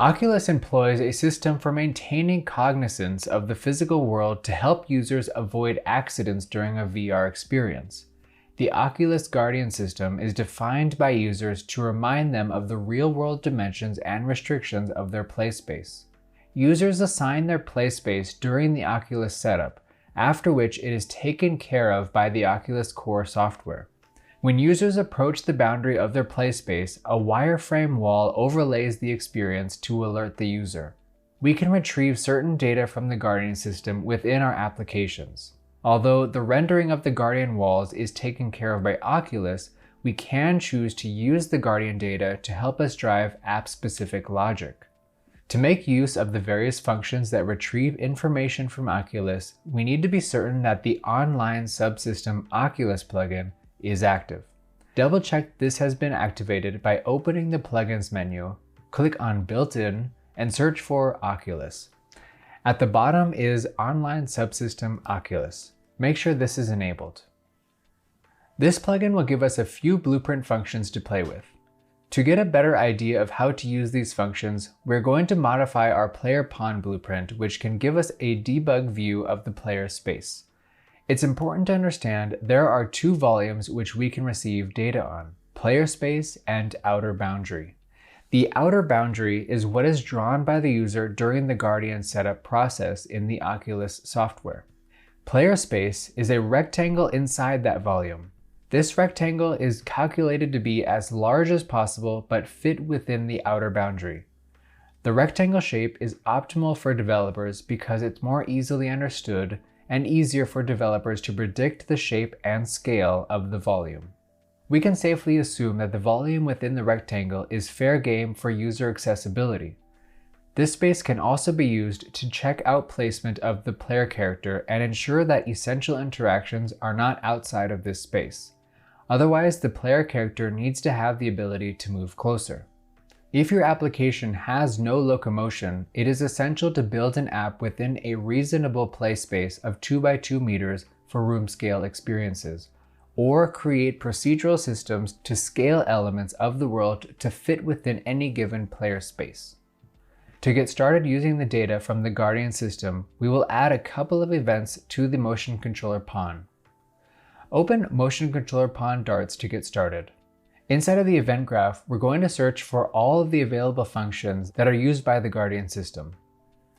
Oculus employs a system for maintaining cognizance of the physical world to help users avoid accidents during a VR experience. The Oculus Guardian system is defined by users to remind them of the real-world dimensions and restrictions of their play space. Users assign their play space during the Oculus setup, after which it is taken care of by the Oculus Core software. When users approach the boundary of their play space, a wireframe wall overlays the experience to alert the user. We can retrieve certain data from the Guardian system within our applications. Although the rendering of the Guardian walls is taken care of by Oculus, we can choose to use the Guardian data to help us drive app-specific logic. To make use of the various functions that retrieve information from Oculus, we need to be certain that the online subsystem Oculus plugin is active. Double-check this has been activated by opening the Plugins menu, click on Built-in, and search for Oculus. At the bottom is Online Subsystem Oculus. Make sure this is enabled. This plugin will give us a few blueprint functions to play with. To get a better idea of how to use these functions, we're going to modify our player pawn blueprint, which can give us a debug view of the player's space. It's important to understand there are two volumes which we can receive data on, player space and outer boundary. The outer boundary is what is drawn by the user during the Guardian setup process in the Oculus software. Player space is a rectangle inside that volume. This rectangle is calculated to be as large as possible but fit within the outer boundary. The rectangle shape is optimal for developers because it's more easily understood and easier for developers to predict the shape and scale of the volume. We can safely assume that the volume within the rectangle is fair game for user accessibility. This space can also be used to check out placement of the player character and ensure that essential interactions are not outside of this space. Otherwise, the player character needs to have the ability to move closer. If your application has no locomotion, it is essential to build an app within a reasonable play space of 2 by 2 meters for room scale experiences, or create procedural systems to scale elements of the world to fit within any given player space. To get started using the data from the Guardian system, we will add a couple of events to the motion controller pawn. Open motion controller pawn darts to get started. Inside of the event graph, we're going to search for all of the available functions that are used by the Guardian system.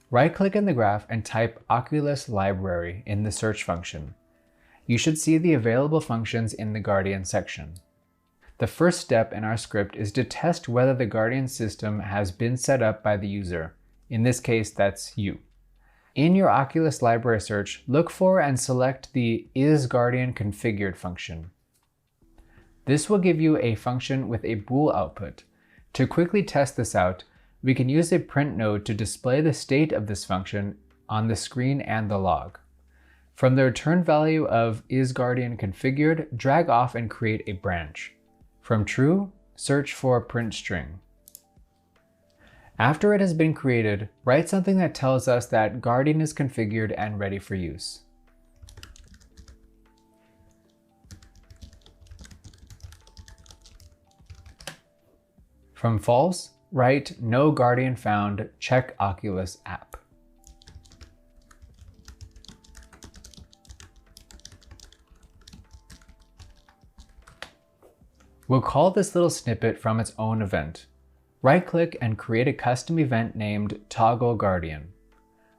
Right-click in the graph and type Oculus Library in the search function. You should see the available functions in the Guardian section. The first step in our script is to test whether the Guardian system has been set up by the user. In this case, that's you. In your Oculus Library search, look for and select the Is Guardian Configured function. This will give you a function with a bool output. To quickly test this out, we can use a print node to display the state of this function on the screen and the log. From the return value of Is Guardian Configured, drag off and create a branch. From true, search for print string. After it has been created, write something that tells us that Guardian is configured and ready for use. From false, write no Guardian found, check Oculus app. We'll call this little snippet from its own event. Right-click and create a custom event named Toggle Guardian.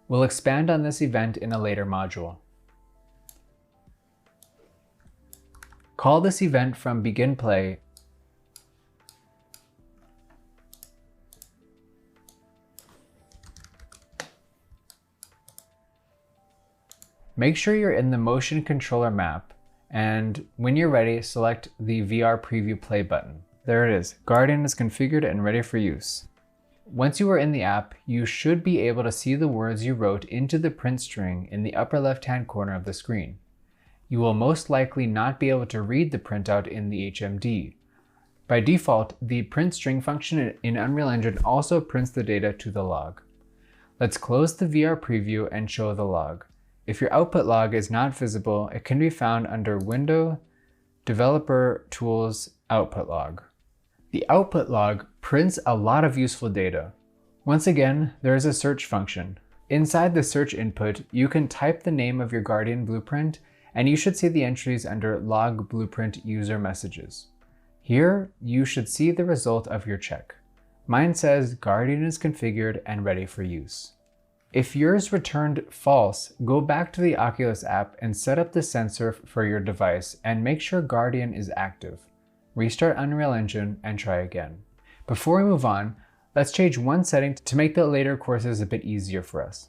We'll expand on this event in a later module. Call this event from Begin Play Make sure you're in the motion controller map, and when you're ready, select the VR Preview Play button. There it is. Guardian is configured and ready for use. Once you are in the app, you should be able to see the words you wrote into the print string in the upper left-hand corner of the screen. You will most likely not be able to read the printout in the HMD. By default, the print string function in Unreal Engine also prints the data to the log. Let's close the VR preview and show the log. If your output log is not visible, it can be found under Window, Developer Tools, Output Log. The output log prints a lot of useful data. Once again, there is a search function. Inside the search input, you can type the name of your Guardian blueprint, and you should see the entries under Log Blueprint User Messages. Here, you should see the result of your check. Mine says Guardian is configured and ready for use. If yours returned false, go back to the Oculus app and set up the sensor for your device and make sure Guardian is active. Restart Unreal Engine and try again. Before we move on, let's change one setting to make the later courses a bit easier for us.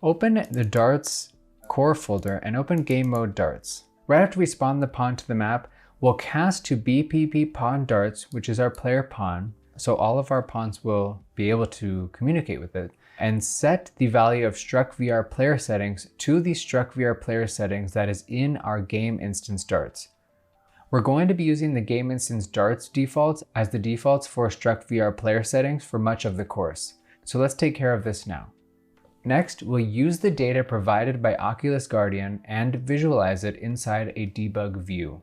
Open the Darts core folder and open Game Mode Darts. Right after we spawn the pawn to the map, we'll cast to BPP Pawn Darts, which is our player pawn, so all of our pawns will be able to communicate with it, and set the value of Struck VR player settings to the Struck VR player settings that is in our game instance darts. We're going to be using the game instance darts defaults as the defaults for Struck VR player settings for much of the course. So let's take care of this now. Next, we'll use the data provided by Oculus Guardian and visualize it inside a debug view.